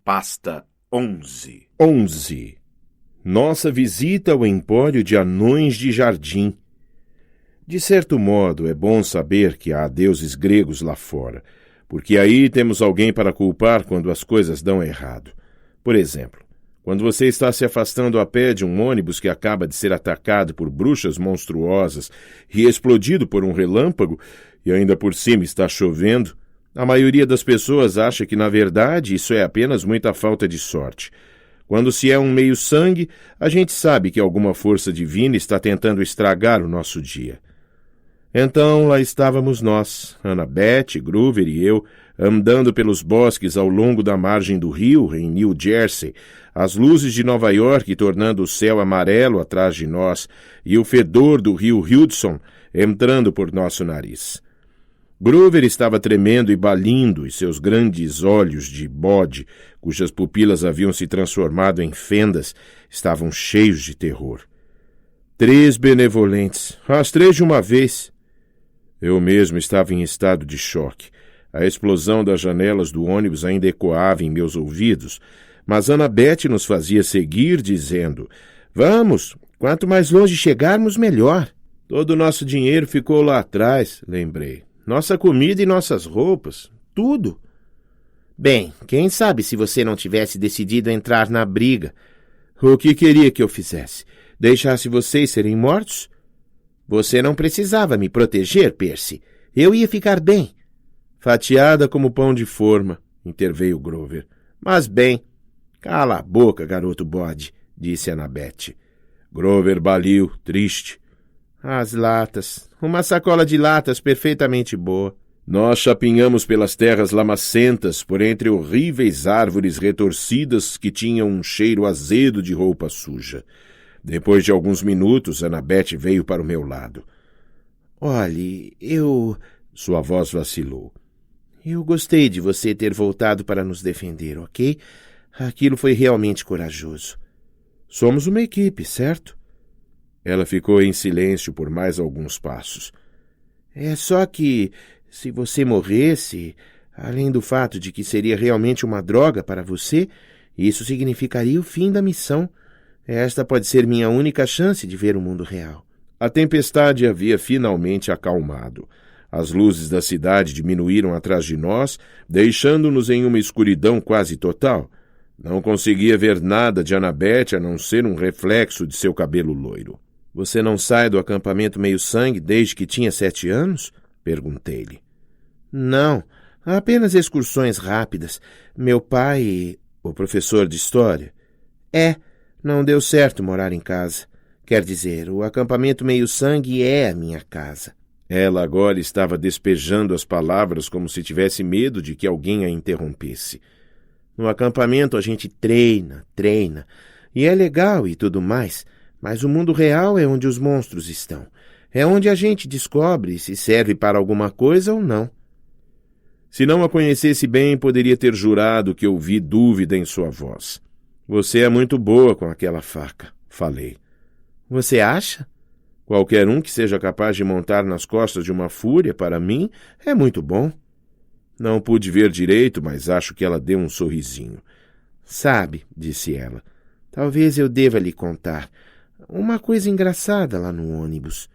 Pasta 11. 11. Nossa visita ao empório de anões de jardim. De certo modo, é bom saber que há deuses gregos lá fora, porque aí temos alguém para culpar quando as coisas dão errado. Por exemplo, quando você está se afastando a pé de um ônibus que acaba de ser atacado por bruxas monstruosas e explodido por um relâmpago, e ainda por cima está chovendo, a maioria das pessoas acha que, na verdade, isso é apenas muita falta de sorte. Quando se é um meio-sangue, a gente sabe que alguma força divina está tentando estragar o nosso dia. Então, lá estávamos nós, Annabeth, Groover e eu, andando pelos bosques ao longo da margem do rio, em New Jersey, as luzes de Nova York tornando o céu amarelo atrás de nós e o fedor do rio Hudson entrando por nosso nariz. Groover estava tremendo e balindo, e seus grandes olhos de bode, cujas pupilas haviam se transformado em fendas, estavam cheios de terror. 3 benevolentes, as 3 de uma vez. Eu mesmo estava em estado de choque. A explosão das janelas do ônibus ainda ecoava em meus ouvidos, mas Annabeth nos fazia seguir, dizendo: "Vamos, quanto mais longe chegarmos, melhor." Todo o nosso dinheiro ficou lá atrás, lembrei. Nossa comida e nossas roupas, tudo. Bem, quem sabe se você não tivesse decidido entrar na briga. O que queria que eu fizesse? Deixasse vocês serem mortos? Você não precisava me proteger, Percy. Eu ia ficar bem. Fatiada como pão de forma, interveio Groover. Mas bem. Cala a boca, garoto bode, disse Annabeth. Groover baliu, triste. As latas. Uma sacola de latas perfeitamente boa. Nós chapinhamos pelas terras lamacentas, por entre horríveis árvores retorcidas que tinham um cheiro azedo de roupa suja. Depois de alguns minutos, Annabeth veio para o meu lado. Olhe, Sua voz vacilou. Eu gostei de você ter voltado para nos defender, ok? Aquilo foi realmente corajoso. Somos uma equipe, certo? Ela ficou em silêncio por mais alguns passos. É só que, se você morresse, além do fato de que seria realmente uma droga para você, isso significaria o fim da missão. Esta pode ser minha única chance de ver o mundo real. A tempestade havia finalmente acalmado. As luzes da cidade diminuíram atrás de nós, deixando-nos em uma escuridão quase total. Não conseguia ver nada de Annabeth a não ser um reflexo de seu cabelo loiro. Você não sai do acampamento meio-sangue desde que tinha 7 anos? Perguntei-lhe. Não, apenas excursões rápidas. Meu pai, o professor de história. Não deu certo morar em casa. Quer dizer, o acampamento meio-sangue é a minha casa. Ela agora estava despejando as palavras como se tivesse medo de que alguém a interrompesse. No acampamento a gente treina, e é legal e tudo mais, mas o mundo real é onde os monstros estão. É onde a gente descobre se serve para alguma coisa ou não. Se não a conhecesse bem, poderia ter jurado que ouvi dúvida em sua voz. Você é muito boa com aquela faca, falei. Você acha? Qualquer um que seja capaz de montar nas costas de uma fúria, para mim, é muito bom. Não pude ver direito, mas acho que ela deu um sorrisinho. Sabe, disse ela, talvez eu deva lhe contar uma coisa engraçada lá no ônibus.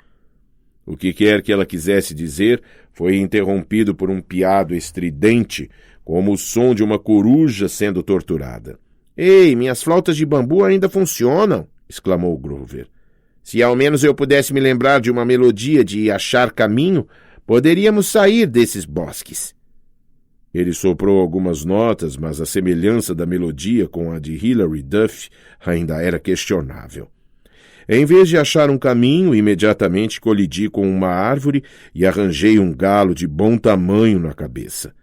O que quer que ela quisesse dizer foi interrompido por um piado estridente, como o som de uma coruja sendo torturada. Ei, minhas flautas de bambu ainda funcionam, exclamou Groover. Se ao menos eu pudesse me lembrar de uma melodia de Achar Caminho, poderíamos sair desses bosques. Ele soprou algumas notas, mas a semelhança da melodia com a de Hilary Duff ainda era questionável. Em vez de achar um caminho, imediatamente colidi com uma árvore e arranjei um galo de bom tamanho na cabeça.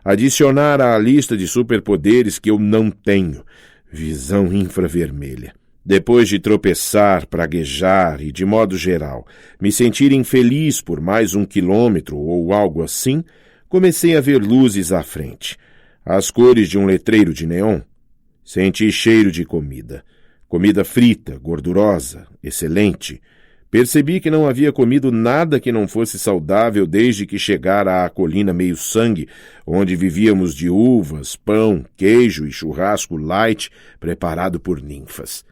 Adicionar à lista de superpoderes que eu não tenho, visão infravermelha. Depois de tropeçar, praguejar e, de modo geral, me sentir infeliz por mais 1 quilômetro ou algo assim, comecei a ver luzes à frente, as cores de um letreiro de neon. Senti cheiro de comida. Comida frita, gordurosa, excelente. Percebi que não havia comido nada que não fosse saudável desde que chegara à colina meio-sangue, onde vivíamos de uvas, pão, queijo e churrasco light preparado por ninfas.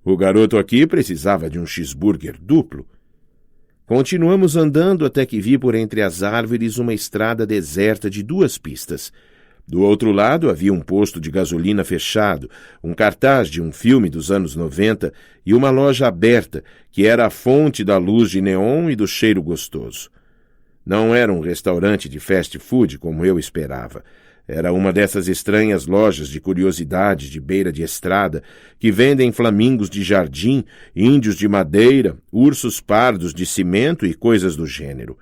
O garoto aqui precisava de um cheeseburger duplo. Continuamos andando até que vi por entre as árvores uma estrada deserta de 2 pistas. Do outro lado havia um posto de gasolina fechado, um cartaz de um filme dos anos 90 e uma loja aberta, que era a fonte da luz de neon e do cheiro gostoso. Não era um restaurante de fast food como eu esperava. Era uma dessas estranhas lojas de curiosidades de beira de estrada que vendem flamingos de jardim, índios de madeira, ursos pardos de cimento e coisas do gênero.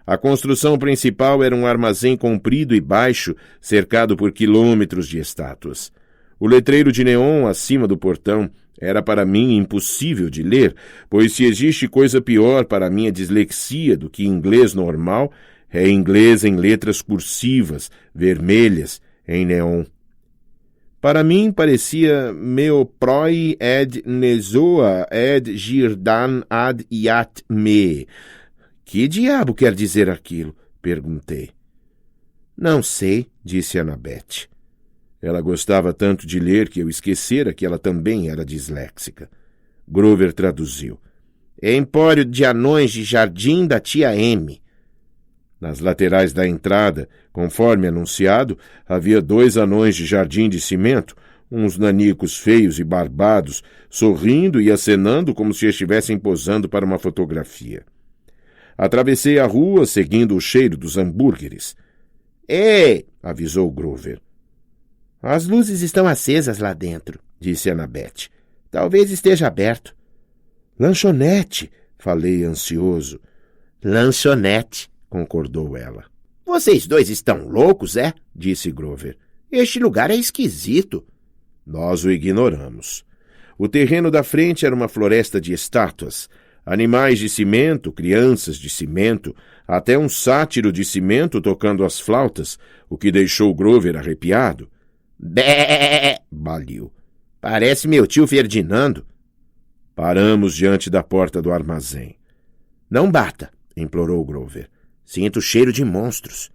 A construção principal era um armazém comprido e baixo, cercado por quilômetros de estátuas. O letreiro de neon acima do portão era para mim impossível de ler, pois se existe coisa pior para a minha dislexia do que inglês normal, é inglês em letras cursivas, vermelhas, em neon. Para mim parecia meoproi ed nesoa ed girdan ad iat me. Que diabo quer dizer aquilo? Perguntei. Não sei, disse Annabeth. Ela gostava tanto de ler que eu esquecera que ela também era disléxica. Grover traduziu. Empório de anões de jardim da tia M. Nas laterais da entrada, conforme anunciado, havia 2 anões de jardim de cimento, uns nanicos feios e barbados, sorrindo e acenando como se estivessem posando para uma fotografia. Atravessei a rua, seguindo o cheiro dos hambúrgueres. Ei! Avisou Grover. As luzes estão acesas lá dentro, disse Annabeth. Talvez esteja aberto. Lanchonete, falei ansioso. Lanchonete, concordou ela. Vocês 2 estão loucos, é? Disse Grover. Este lugar é esquisito. Nós o ignoramos. O terreno da frente era uma floresta de estátuas. Animais de cimento, crianças de cimento, até um sátiro de cimento tocando as flautas, o que deixou Grover arrepiado. Bé! Baliu. Parece meu tio Ferdinando. Paramos diante da porta do armazém. Não bata, implorou Grover. Sinto cheiro de monstros.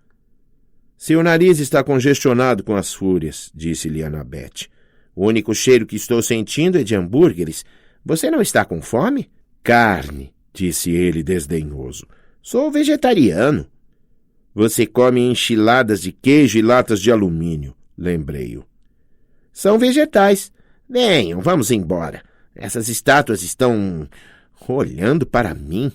Seu nariz está congestionado com as fúrias, disse-lhe Annabeth. O único cheiro que estou sentindo é de hambúrgueres. Você não está com fome? Carne, disse ele desdenhoso. Sou vegetariano. Você come enchiladas de queijo e latas de alumínio, lembrei-o. São vegetais. Venham, vamos embora. Essas estátuas estão olhando para mim.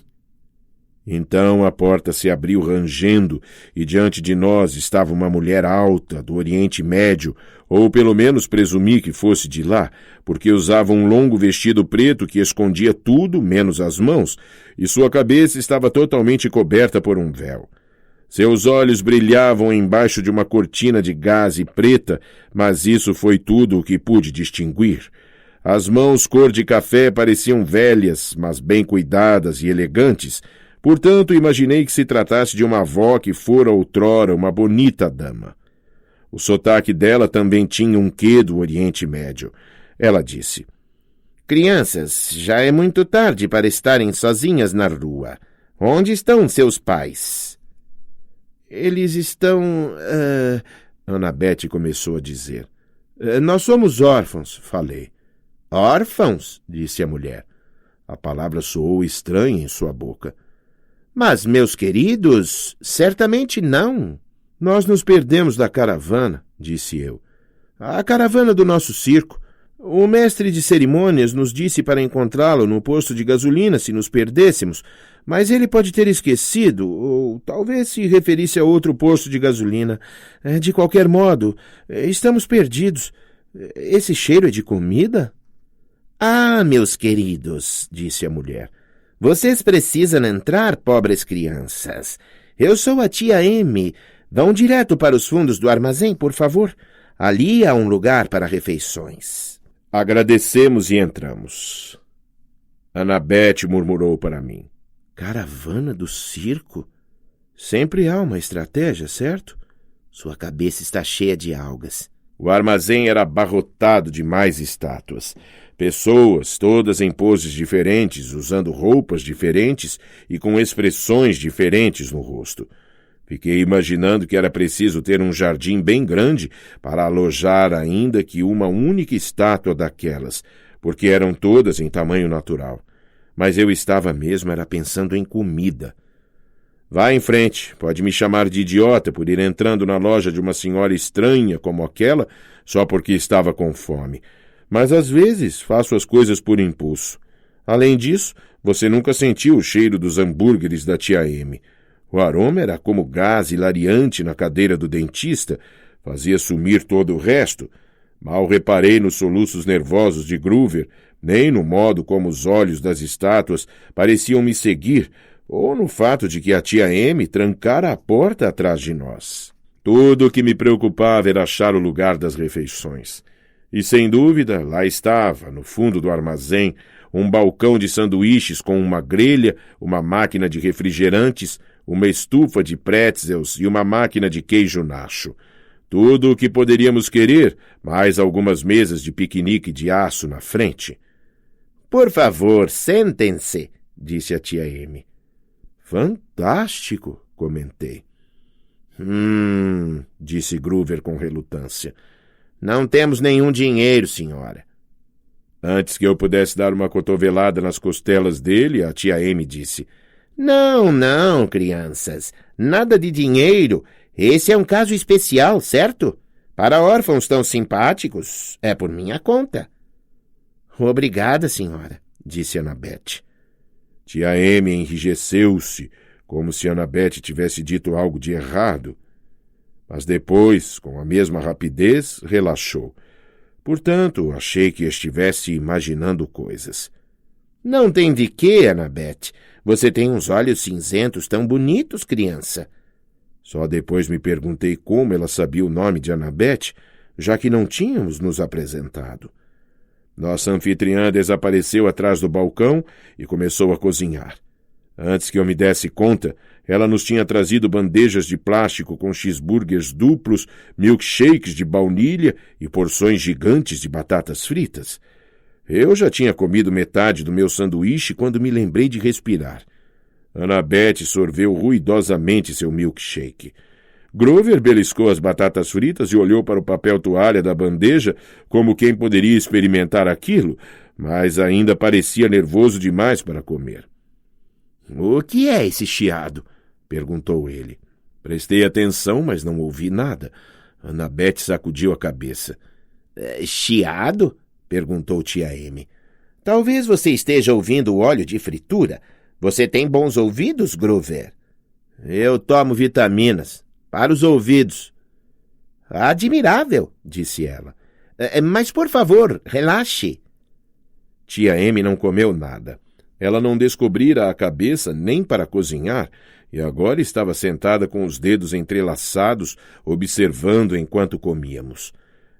Então a porta se abriu rangendo e diante de nós estava uma mulher alta do Oriente Médio, ou pelo menos presumi que fosse de lá, porque usava um longo vestido preto que escondia tudo, menos as mãos, e sua cabeça estava totalmente coberta por um véu. Seus olhos brilhavam embaixo de uma cortina de gaze preta, mas isso foi tudo o que pude distinguir. As mãos cor de café pareciam velhas, mas bem cuidadas e elegantes. Portanto, imaginei que se tratasse de uma avó que fora outrora uma bonita dama. O sotaque dela também tinha um quê do Oriente Médio. Ela disse, Crianças, já é muito tarde para estarem sozinhas na rua. Onde estão seus pais? Eles estão... Annabeth começou a dizer. Nós somos órfãos, falei. Órfãos? Disse a mulher. A palavra soou estranha em sua boca. Mas, meus queridos, certamente não. Nós nos perdemos da caravana, disse eu. A caravana do nosso circo. O mestre de cerimônias nos disse para encontrá-lo no posto de gasolina se nos perdêssemos, mas ele pode ter esquecido, ou talvez se referisse a outro posto de gasolina. De qualquer modo, estamos perdidos. Esse cheiro é de comida? Ah, meus queridos, disse a mulher. Vocês precisam entrar, pobres crianças. Eu sou a tia M. Vão direto para os fundos do armazém, por favor. Ali há um lugar para refeições. Agradecemos e entramos. Annabeth murmurou para mim. Caravana do circo? Sempre há uma estratégia, certo? Sua cabeça está cheia de algas. O armazém era abarrotado de mais estátuas. Pessoas, todas em poses diferentes, usando roupas diferentes e com expressões diferentes no rosto. Fiquei imaginando que era preciso ter um jardim bem grande para alojar ainda que uma única estátua daquelas, porque eram todas em tamanho natural. Mas eu estava mesmo era pensando em comida. Vá em frente, pode me chamar de idiota por ir entrando na loja de uma senhora estranha como aquela, só porque estava com fome. Mas às vezes faço as coisas por impulso. Além disso, você nunca sentiu o cheiro dos hambúrgueres da tia M. O aroma era como gás hilariante na cadeira do dentista, fazia sumir todo o resto. Mal reparei nos soluços nervosos de Groover, nem no modo como os olhos das estátuas pareciam me seguir, ou no fato de que a tia M trancara a porta atrás de nós. Tudo o que me preocupava era achar o lugar das refeições. E, sem dúvida, lá estava, no fundo do armazém, um balcão de sanduíches com uma grelha, uma máquina de refrigerantes, uma estufa de pretzels e uma máquina de queijo nacho. Tudo o que poderíamos querer, mais algumas mesas de piquenique de aço na frente. — Por favor, sentem-se, disse a tia M. — Fantástico, comentei. Disse Groover com relutância. — Não temos nenhum dinheiro, senhora. Antes que eu pudesse dar uma cotovelada nas costelas dele, a tia M disse: Não, não, crianças, nada de dinheiro. Esse é um caso especial, certo? Para órfãos tão simpáticos, é por minha conta. Obrigada, senhora, disse Annabeth. Tia M enrijeceu-se, como se Annabeth tivesse dito algo de errado. Mas depois, com a mesma rapidez, relaxou. Portanto, achei que estivesse imaginando coisas. Não tem de quê, Annabeth. Você tem uns olhos cinzentos tão bonitos, criança. Só depois me perguntei como ela sabia o nome de Annabeth, já que não tínhamos nos apresentado. Nossa anfitriã desapareceu atrás do balcão e começou a cozinhar. Antes que eu me desse conta, ela nos tinha trazido bandejas de plástico com cheeseburgers duplos, milkshakes de baunilha e porções gigantes de batatas fritas. Eu já tinha comido metade do meu sanduíche quando me lembrei de respirar. Annabeth sorveu ruidosamente seu milkshake. Groover beliscou as batatas fritas e olhou para o papel toalha da bandeja como quem poderia experimentar aquilo, mas ainda parecia nervoso demais para comer. — O que é esse chiado? Perguntou ele. Prestei atenção, mas não ouvi nada. Annabeth sacudiu a cabeça. — Chiado? Perguntou tia M. — Talvez você esteja ouvindo o óleo de fritura. Você tem bons ouvidos, Groover? — Eu tomo vitaminas. Para os ouvidos. — Admirável, disse ela. — Mas, por favor, relaxe. Tia M não comeu nada. Ela não descobrira a cabeça nem para cozinhar e agora estava sentada com os dedos entrelaçados, observando enquanto comíamos.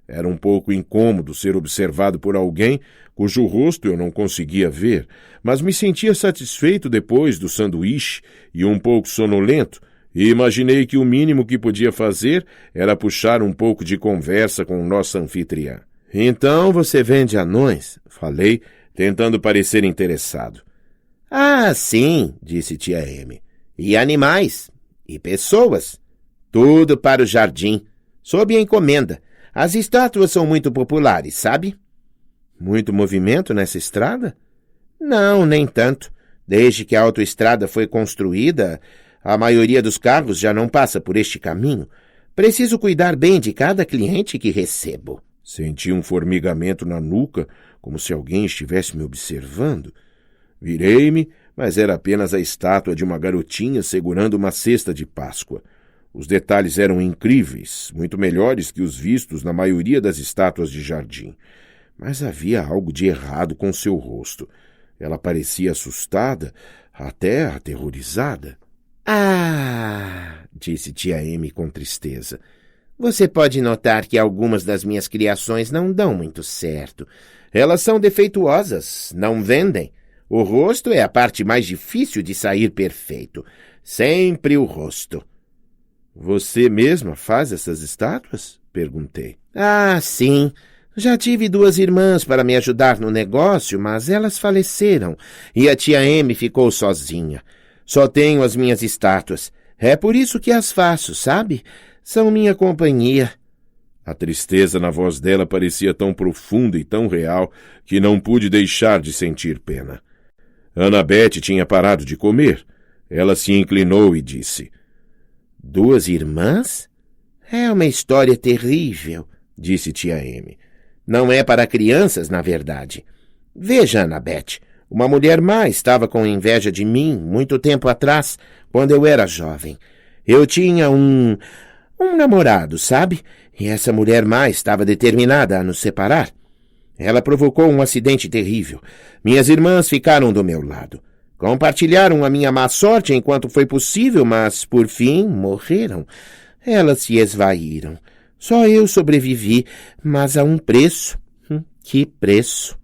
Era um pouco incômodo ser observado por alguém cujo rosto eu não conseguia ver, mas me sentia satisfeito depois do sanduíche e um pouco sonolento, e imaginei que o mínimo que podia fazer era puxar um pouco de conversa com nossa anfitriã. — Então você vende anões? Falei, tentando parecer interessado. — Ah, sim, disse tia M. E animais. E pessoas. Tudo para o jardim. Sob encomenda. As estátuas são muito populares, sabe? Muito movimento nessa estrada? Não, nem tanto. Desde que a autoestrada foi construída, a maioria dos carros já não passa por este caminho. Preciso cuidar bem de cada cliente que recebo. Senti um formigamento na nuca, como se alguém estivesse me observando. Virei-me, mas era apenas a estátua de uma garotinha segurando uma cesta de Páscoa. Os detalhes eram incríveis, muito melhores que os vistos na maioria das estátuas de jardim. Mas havia algo de errado com seu rosto. Ela parecia assustada, até aterrorizada. — Ah! Disse tia M com tristeza. Você pode notar que algumas das minhas criações não dão muito certo. Elas são defeituosas, não vendem. O rosto é a parte mais difícil de sair perfeito. Sempre o rosto. — Você mesma faz essas estátuas? Perguntei. Ah, sim. Já tive 2 irmãs para me ajudar no negócio, mas elas faleceram e a tia Amy ficou sozinha. Só tenho as minhas estátuas. É por isso que as faço, sabe? São minha companhia. A tristeza na voz dela parecia tão profunda e tão real que não pude deixar de sentir pena. Annabeth tinha parado de comer. Ela se inclinou e disse: 2 irmãs? É uma história terrível, disse tia Amy. Não é para crianças, na verdade. Veja, Annabeth, uma mulher má estava com inveja de mim muito tempo atrás, quando eu era jovem. Eu tinha um namorado, sabe? E essa mulher má estava determinada a nos separar. Ela provocou um acidente terrível. Minhas irmãs ficaram do meu lado. Compartilharam a minha má sorte enquanto foi possível, mas, por fim, morreram. Elas se esvaíram. Só eu sobrevivi, mas a um preço. Que preço!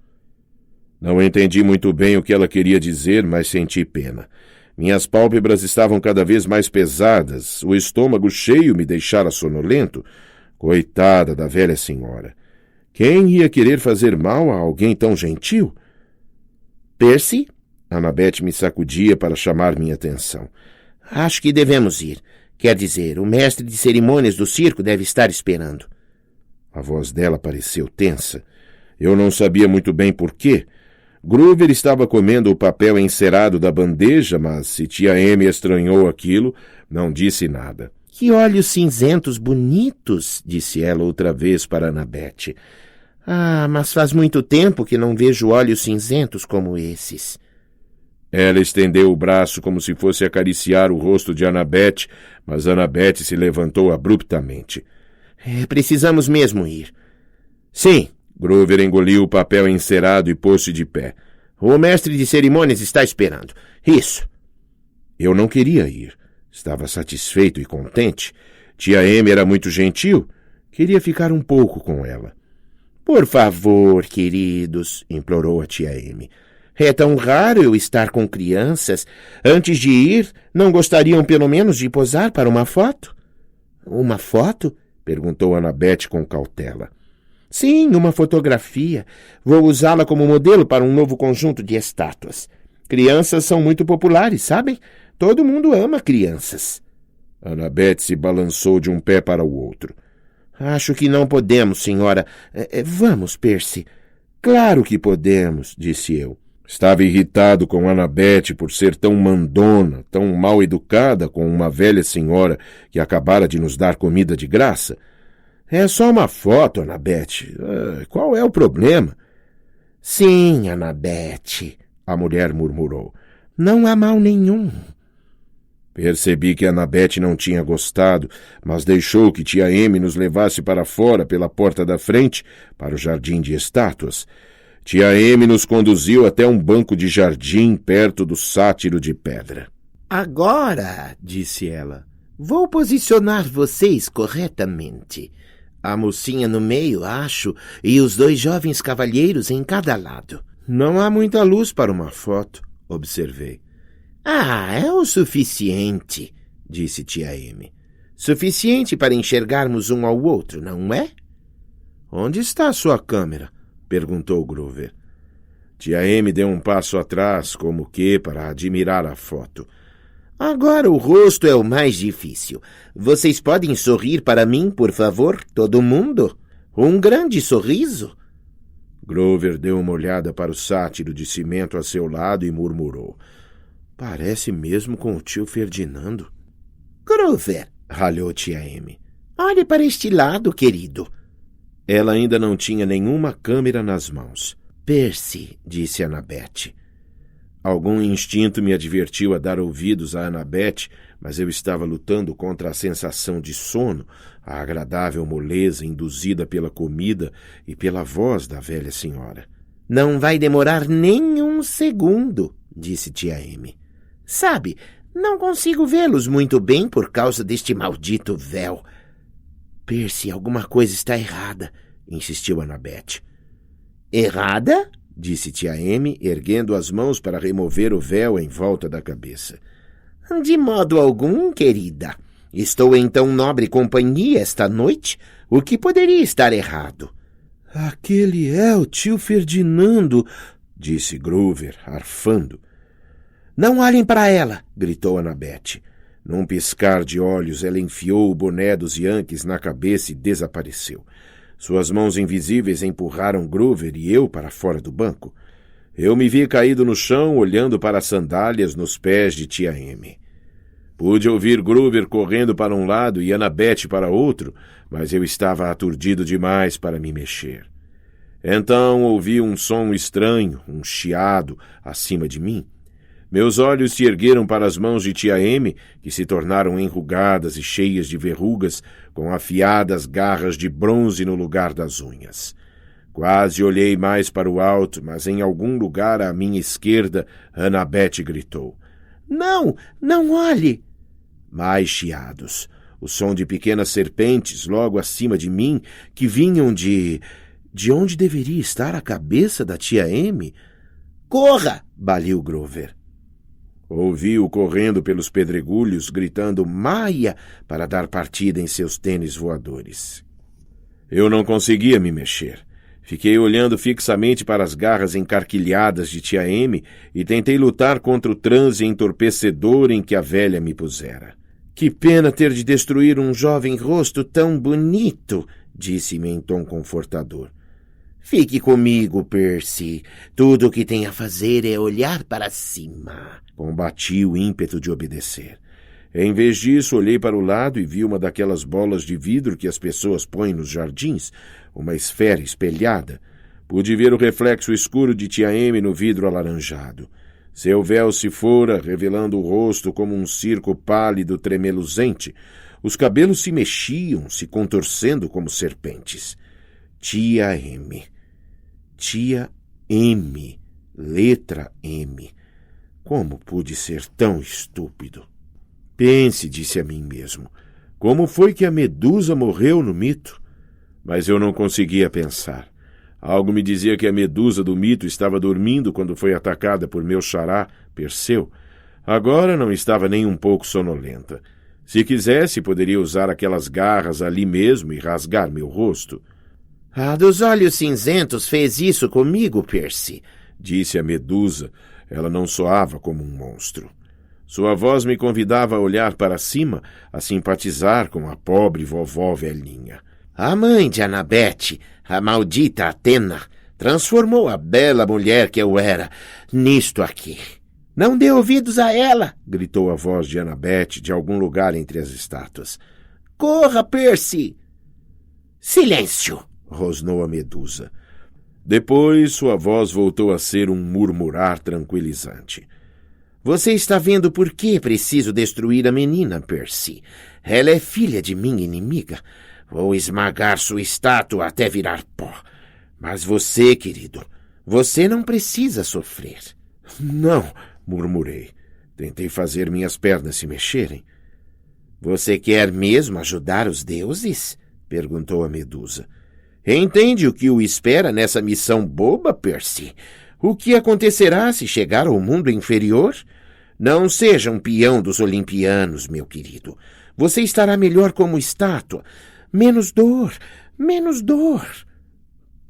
Não entendi muito bem o que ela queria dizer, mas senti pena. Minhas pálpebras estavam cada vez mais pesadas, o estômago cheio me deixara sonolento. Coitada da velha senhora! Quem ia querer fazer mal a alguém tão gentil? Percy? Annabeth me sacudia para chamar minha atenção. Acho que devemos ir. Quer dizer, o mestre de cerimônias do circo deve estar esperando. A voz dela pareceu tensa. Eu não sabia muito bem por quê. Groover estava comendo o papel encerado da bandeja, mas se tia Amy estranhou aquilo, não disse nada. Que olhos cinzentos bonitos, disse ela outra vez para Annabeth. Ah, mas faz muito tempo que não vejo olhos cinzentos como esses. Ela estendeu o braço como se fosse acariciar o rosto de Annabeth, mas Annabeth se levantou abruptamente. Precisamos mesmo ir. Sim. Groover engoliu o papel encerado e pôs-se de pé. O mestre de cerimônias está esperando. Isso. Eu não queria ir. Estava satisfeito e contente. Tia Amy era muito gentil. Queria ficar um pouco com ela. Por favor, queridos, implorou a tia Amy. É tão raro eu estar com crianças. Antes de ir, não gostariam pelo menos de posar para uma foto? Uma foto? Perguntou Annabeth com cautela. Sim, uma fotografia. Vou usá-la como modelo para um novo conjunto de estátuas. Crianças são muito populares, sabem? Todo mundo ama crianças. Annabeth se balançou de um pé para o outro. Acho que não podemos, senhora. Vamos, Percy. Claro que podemos, disse eu. Estava irritado com Annabeth por ser tão mandona, tão mal educada com uma velha senhora que acabara de nos dar comida de graça. É só uma foto, Annabeth. Qual é o problema? Sim, Annabeth, a mulher murmurou. Não há mal nenhum. Percebi que Annabeth não tinha gostado, mas deixou que tia Amy nos levasse para fora pela porta da frente, para o jardim de estátuas. Tia Amy nos conduziu até um banco de jardim perto do sátiro de pedra. Agora, disse ela, vou posicionar vocês corretamente. A mocinha no meio, acho, e os 2 jovens cavalheiros em cada lado. Não há muita luz para uma foto, observei. Ah, é o suficiente, disse tia Amy. Suficiente para enxergarmos um ao outro, não é? Onde está a sua câmera? Perguntou Groover. Tia Amy deu um passo atrás, como que para admirar a foto. Agora o rosto é o mais difícil. Vocês podem sorrir para mim, por favor, todo mundo? Um grande sorriso? Groover deu uma olhada para o sátiro de cimento a seu lado e murmurou. Parece mesmo com o tio Ferdinando. Groover, ralhou tia Amy. Olhe para este lado, querido. Ela ainda não tinha nenhuma câmera nas mãos. Percy, disse Annabeth. Algum instinto me advertiu a dar ouvidos a Annabeth, mas eu estava lutando contra a sensação de sono, a agradável moleza induzida pela comida e pela voz da velha senhora. Não vai demorar nem um segundo, disse tia Amy. Sabe, não consigo vê-los muito bem por causa deste maldito véu. Percy, alguma coisa está errada, insistiu Annabeth. Errada? Disse tia Amy, erguendo as mãos para remover o véu em volta da cabeça. De modo algum, querida. Estou em tão nobre companhia esta noite. O que poderia estar errado? Aquele é o tio Ferdinando, disse Groover, arfando. Não olhem para ela, gritou Annabeth. Num piscar de olhos, ela enfiou o boné dos Yankees na cabeça e desapareceu. Suas mãos invisíveis empurraram Groover e eu para fora do banco. Eu me vi caído no chão, olhando para as sandálias nos pés de tia Amy. Pude ouvir Groover correndo para um lado e Annabeth para outro, mas eu estava aturdido demais para me mexer. Então ouvi um som estranho, um chiado, acima de mim. Meus olhos se ergueram para as mãos de tia Amy, que se tornaram enrugadas e cheias de verrugas, com afiadas garras de bronze no lugar das unhas. Quase olhei mais para o alto, mas em algum lugar à minha esquerda, Annabeth gritou. Não, não olhe! Mais chiados. O som de pequenas serpentes logo acima de mim, que vinham de onde deveria estar a cabeça da tia Amy. Corra! Baliu Groover. Ouvi-o correndo pelos pedregulhos, gritando Maia para dar partida em seus tênis voadores. Eu não conseguia me mexer. Fiquei olhando fixamente para as garras encarquilhadas de tia Amy e tentei lutar contra o transe entorpecedor em que a velha me pusera. Que pena ter de destruir um jovem rosto tão bonito, disse-me em tom confortador. Fique comigo, Percy. Tudo o que tem a fazer é olhar para cima. Combati o ímpeto de obedecer. Em vez disso, olhei para o lado e vi uma daquelas bolas de vidro que as pessoas põem nos jardins, uma esfera espelhada. Pude ver o reflexo escuro de tia Amy no vidro alaranjado. Seu véu se fora, revelando o rosto como um circo pálido tremeluzente. Os cabelos se mexiam, se contorcendo como serpentes. Tia Amy. Tia M. Letra M. Como pude ser tão estúpido? Pense, disse a mim mesmo. Como foi que a Medusa morreu no mito? Mas eu não conseguia pensar. Algo me dizia que a Medusa do mito estava dormindo quando foi atacada por meu xará, Perseu. Agora não estava nem um pouco sonolenta. Se quisesse, poderia usar aquelas garras ali mesmo e rasgar meu rosto. A dos olhos cinzentos fez isso comigo, Percy, disse a Medusa. Ela não soava como um monstro. Sua voz me convidava a olhar para cima, a simpatizar com a pobre vovó velhinha. A mãe de Annabeth, a maldita Atena, transformou a bela mulher que eu era nisto aqui. Não dê ouvidos a ela, gritou a voz de Annabeth de algum lugar entre as estátuas. Corra, Percy! Silêncio! Rosnou a Medusa. Depois sua voz voltou a ser um murmurar tranquilizante. Você está vendo por que preciso destruir a menina, Percy. Ela é filha de minha inimiga. Vou esmagar sua estátua até virar pó. Mas você, querido, você não precisa sofrer. Não, murmurei. Tentei fazer minhas pernas se mexerem. Você quer mesmo ajudar os deuses? Perguntou a Medusa. Entende o que o espera nessa missão boba, Percy? O que acontecerá se chegar ao mundo inferior? Não seja um peão dos olimpianos, meu querido. Você estará melhor como estátua. Menos dor, menos dor.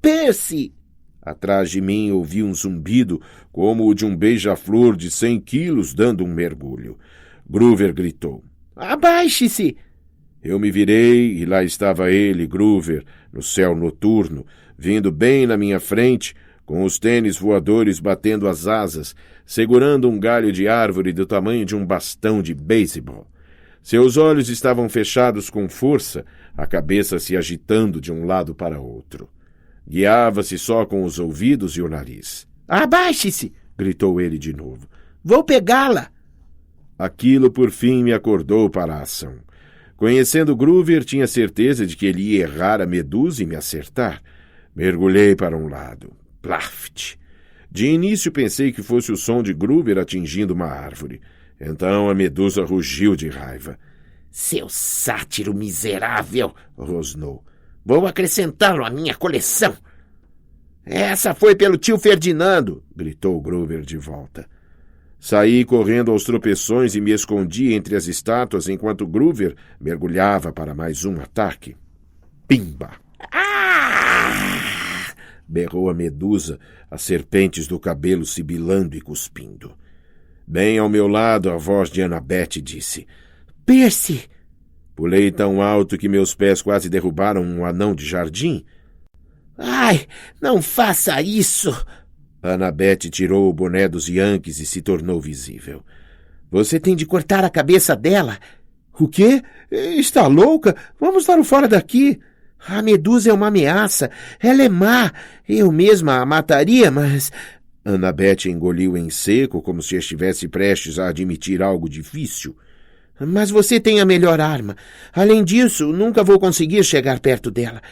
Percy! Atrás de mim ouvi um zumbido como o de um beija-flor de 100 quilos dando um mergulho. Groover gritou. Abaixe-se! Eu me virei e lá estava ele, Groover, no céu noturno, vindo bem na minha frente, com os tênis voadores batendo as asas, segurando um galho de árvore do tamanho de um bastão de beisebol. Seus olhos estavam fechados com força, a cabeça se agitando de um lado para outro. Guiava-se só com os ouvidos e o nariz. Abaixe-se! Gritou ele de novo. Vou pegá-la! Aquilo por fim me acordou para a ação. Conhecendo Groover, tinha certeza de que ele ia errar a Medusa e me acertar. Mergulhei para um lado. Plaft! De início pensei que fosse o som de Groover atingindo uma árvore. Então a Medusa rugiu de raiva. Seu sátiro miserável! Rosnou. Vou acrescentá-lo à minha coleção. Essa foi pelo tio Ferdinando! Gritou Groover de volta. Saí correndo aos tropeções e me escondi entre as estátuas enquanto Groover mergulhava para mais um ataque. Pimba! Ah! Berrou a Medusa, as serpentes do cabelo sibilando e cuspindo. Bem ao meu lado, a voz de Annabeth disse: Percy! Pulei tão alto que meus pés quase derrubaram um anão de jardim. Ai, não faça isso! Annabeth tirou o boné dos Yankees e se tornou visível. Você tem de cortar a cabeça dela. O quê? Está louca? Vamos dar o fora daqui. A Medusa é uma ameaça. Ela é má. Eu mesma a mataria, mas... Annabeth engoliu em seco, como se estivesse prestes a admitir algo difícil. Mas você tem a melhor arma. Além disso, nunca vou conseguir chegar perto dela.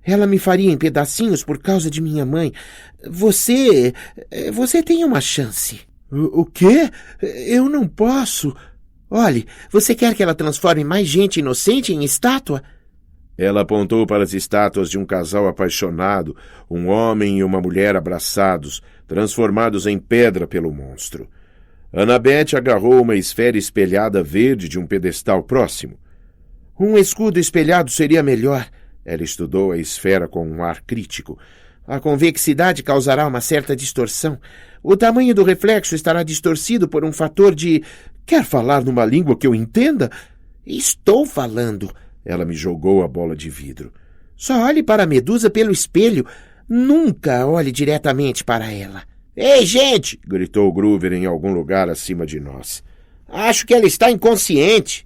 Ela me faria em pedacinhos por causa de minha mãe. Você tem uma chance. O quê? Eu não posso. Olhe, você quer que ela transforme mais gente inocente em estátua? Ela apontou para as estátuas de um casal apaixonado, um homem e uma mulher abraçados, transformados em pedra pelo monstro. Annabeth agarrou uma esfera espelhada verde de um pedestal próximo. Um escudo espelhado seria melhor. Ela estudou a esfera com um ar crítico. A convexidade causará uma certa distorção. O tamanho do reflexo estará distorcido por um fator de... Quer falar numa língua que eu entenda? Estou falando. Ela me jogou a bola de vidro. Só olhe para a Medusa pelo espelho. Nunca olhe diretamente para ela. Ei, gente! Gritou Groover em algum lugar acima de nós. Acho que ela está inconsciente.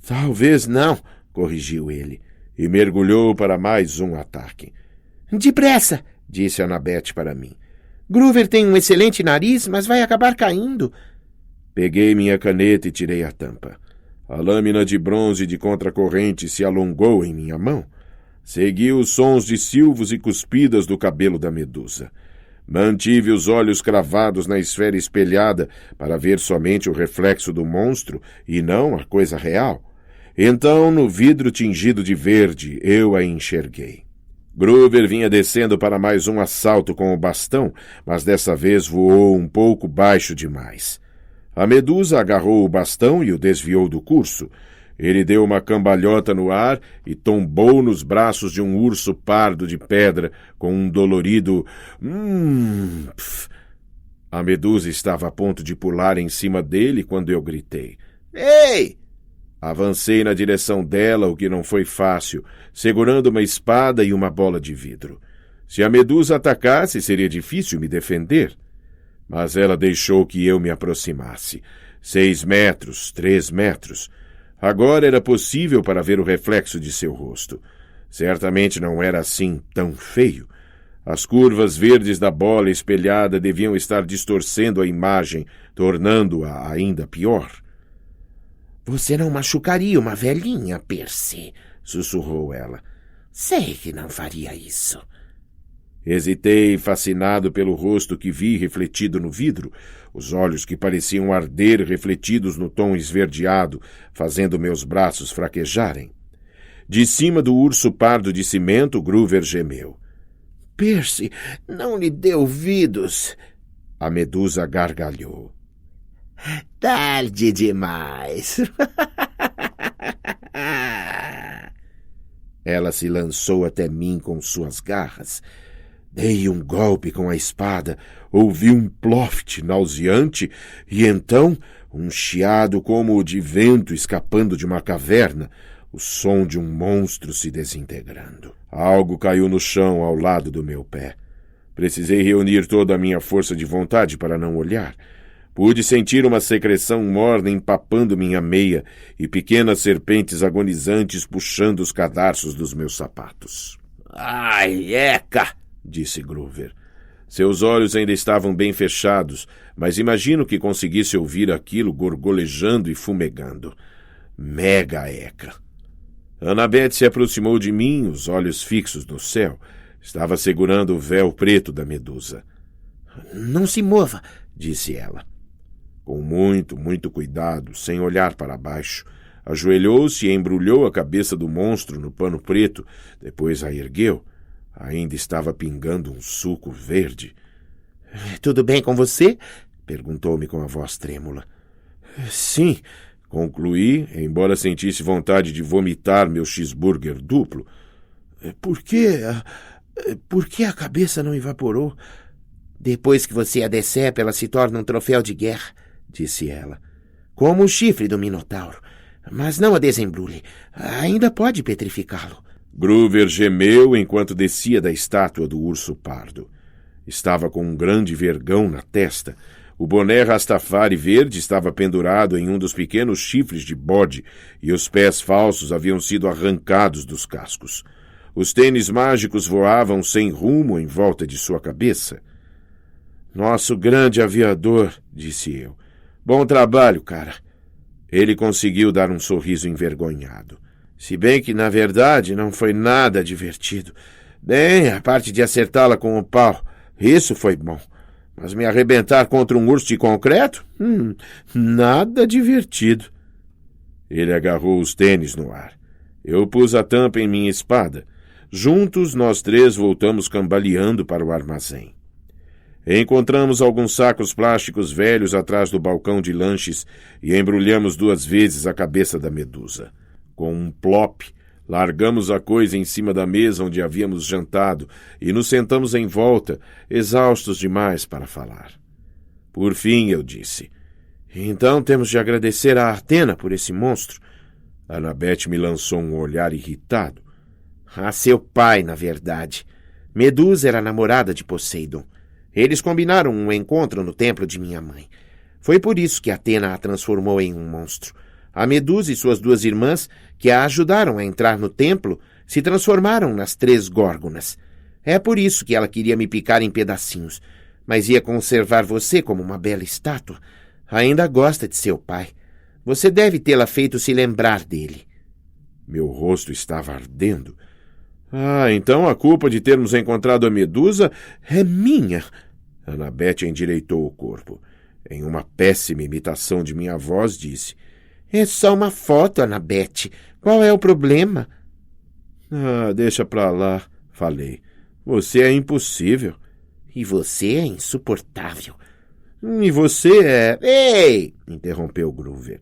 Talvez não, corrigiu ele, e mergulhou para mais um ataque. Depressa, disse Annabeth para mim. Groover tem um excelente nariz, mas vai acabar caindo. Peguei minha caneta e tirei a tampa. A lâmina de bronze de contracorrente se alongou em minha mão. Segui os sons de silvos e cuspidas do cabelo da Medusa. Mantive os olhos cravados na esfera espelhada para ver somente o reflexo do monstro e não a coisa real. Então, no vidro tingido de verde, eu a enxerguei. Groover vinha descendo para mais um assalto com o bastão, mas dessa vez voou um pouco baixo demais. A Medusa agarrou o bastão e o desviou do curso. Ele deu uma cambalhota no ar e tombou nos braços de um urso pardo de pedra com um dolorido pf. A Medusa estava a ponto de pular em cima dele quando eu gritei: Ei! Avancei na direção dela, o que não foi fácil, segurando uma espada e uma bola de vidro. Se a Medusa atacasse, seria difícil me defender. Mas ela deixou que eu me aproximasse. 6 metros, 3 metros. Agora era possível para ver o reflexo de seu rosto. Certamente não era assim tão feio. As curvas verdes da bola espelhada deviam estar distorcendo a imagem, tornando-a ainda pior. Você não machucaria uma velhinha, Percy, sussurrou ela. Sei que não faria isso. Hesitei, fascinado pelo rosto que vi refletido no vidro, os olhos que pareciam arder refletidos no tom esverdeado, fazendo meus braços fraquejarem. De cima do urso pardo de cimento, Groover gemeu. Percy, não lhe dê ouvidos. A Medusa gargalhou. Tarde demais. Ela se lançou até mim com suas garras. Dei um golpe com a espada, ouvi um ploft nauseante e então um chiado como o de vento escapando de uma caverna, o som de um monstro se desintegrando. Algo caiu no chão ao lado do meu pé. Precisei reunir toda a minha força de vontade para não olhar. Pude sentir uma secreção morna empapando minha meia e pequenas serpentes agonizantes puxando os cadarços dos meus sapatos. Ai, eca! Disse Groover. Seus olhos ainda estavam bem fechados, mas imagino que conseguisse ouvir aquilo gorgolejando e fumegando. Mega eca! Annabeth se aproximou de mim, os olhos fixos no céu. Estava segurando o véu preto da Medusa. Não se mova, disse ela. Com muito cuidado, sem olhar para baixo, ajoelhou-se e embrulhou a cabeça do monstro no pano preto, depois a ergueu. Ainda estava pingando um suco verde. Tudo bem com você? Perguntou-me com a voz trêmula. Sim, concluí, embora sentisse vontade de vomitar meu cheeseburger duplo. Por que a cabeça não evaporou? Depois que você a decepa, ela se torna um troféu de guerra, disse ela. Como o chifre do Minotauro. Mas não a desembrulhe. Ainda pode petrificá-lo. Groover gemeu enquanto descia da estátua do urso pardo. Estava com um grande vergão na testa. O boné Rastafari verde estava pendurado em um dos pequenos chifres de bode e os pés falsos haviam sido arrancados dos cascos. Os tênis mágicos voavam sem rumo em volta de sua cabeça. Nosso grande aviador, disse eu. Bom trabalho, cara. Ele conseguiu dar um sorriso envergonhado. Se bem que, na verdade, não foi nada divertido. Bem, a parte de acertá-la com o pau, isso foi bom. Mas me arrebentar contra um urso de concreto? Nada divertido. Ele agarrou os tênis no ar. Eu pus a tampa em minha espada. Juntos, nós três voltamos cambaleando para o armazém. Encontramos alguns sacos plásticos velhos atrás do balcão de lanches e embrulhamos 2 vezes a cabeça da medusa. Com um plop, largamos a coisa em cima da mesa onde havíamos jantado e nos sentamos em volta, exaustos demais para falar. Por fim, eu disse, então temos de agradecer a Athena por esse monstro. Annabeth me lançou um olhar irritado. A seu pai, na verdade. Medusa era namorada de Poseidon. Eles combinaram um encontro no templo de minha mãe. Foi por isso que Athena a transformou em um monstro. A Medusa e suas 2 irmãs, que a ajudaram a entrar no templo, se transformaram nas 3 górgonas. É por isso que ela queria me picar em pedacinhos, mas ia conservar você como uma bela estátua. Ainda gosta de seu pai. Você deve tê-la feito se lembrar dele. Meu rosto estava ardendo. Então a culpa de termos encontrado a Medusa é minha. Annabeth endireitou o corpo. Em uma péssima imitação de minha voz, disse, é só uma foto, Annabeth. Qual é o problema? Deixa pra lá, falei. Você é impossível. E você é insuportável. E você é... Ei! Interrompeu Groover.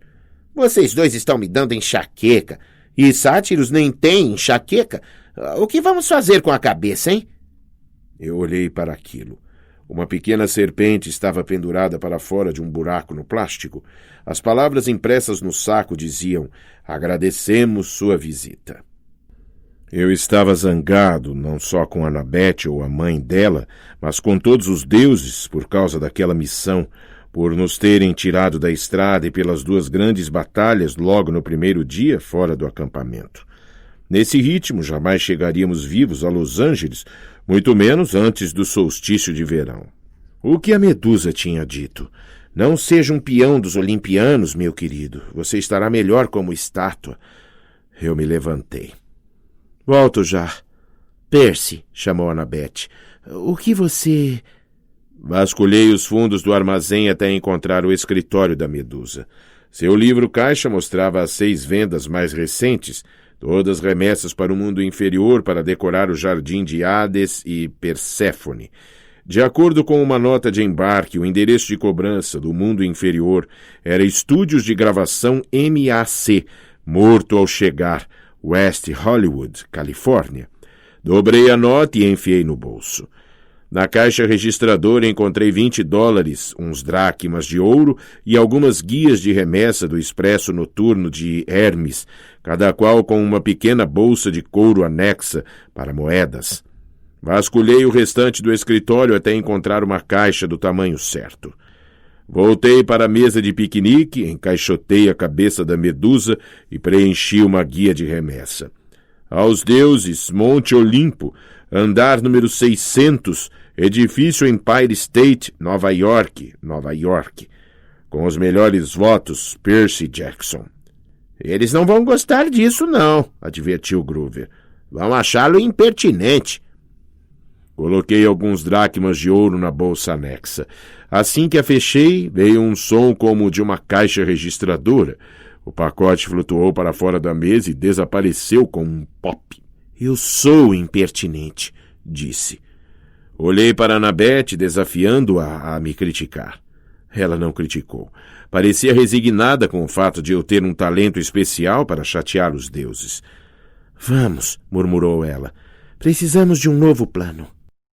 Vocês 2 estão me dando enxaqueca. E sátiros nem têm enxaqueca. O que vamos fazer com a cabeça, hein? Eu olhei para aquilo. Uma pequena serpente estava pendurada para fora de um buraco no plástico. As palavras impressas no saco diziam, agradecemos sua visita. Eu estava zangado, não só com Annabeth ou a mãe dela, mas com todos os deuses por causa daquela missão, por nos terem tirado da estrada e pelas 2 grandes batalhas logo no primeiro dia fora do acampamento. Nesse ritmo, jamais chegaríamos vivos a Los Angeles, muito menos antes do solstício de verão. O que a Medusa tinha dito? Não seja um peão dos olimpianos, meu querido. Você estará melhor como estátua. Eu me levantei. Volto já. Percy, chamou Annabeth. O que você... Vasculhei os fundos do armazém até encontrar o escritório da Medusa. Seu livro-caixa mostrava as 6 vendas mais recentes, todas remessas para o mundo inferior para decorar o jardim de Hades e Perséfone. De acordo com uma nota de embarque, o endereço de cobrança do mundo inferior era Estúdios de Gravação MAC, Morto ao Chegar, West Hollywood, Califórnia. Dobrei a nota e enfiei no bolso. Na caixa registradora encontrei $20, uns dracmas de ouro e algumas guias de remessa do expresso noturno de Hermes, cada qual com uma pequena bolsa de couro anexa para moedas. Vasculhei o restante do escritório até encontrar uma caixa do tamanho certo. Voltei para a mesa de piquenique, encaixotei a cabeça da Medusa e preenchi uma guia de remessa. Aos deuses, Monte Olimpo, andar número 600, edifício Empire State, Nova York, Nova York. Com os melhores votos, Percy Jackson. Eles não vão gostar disso, não, advertiu Groover. Vão achá-lo impertinente. Coloquei alguns dracmas de ouro na bolsa anexa. Assim que a fechei, veio um som como o de uma caixa registradora. O pacote flutuou para fora da mesa e desapareceu com um pop. Eu sou impertinente, disse. Olhei para Annabeth, desafiando-a a me criticar. Ela não criticou. Parecia resignada com o fato de eu ter um talento especial para chatear os deuses. Vamos, murmurou ela. Precisamos de um novo plano.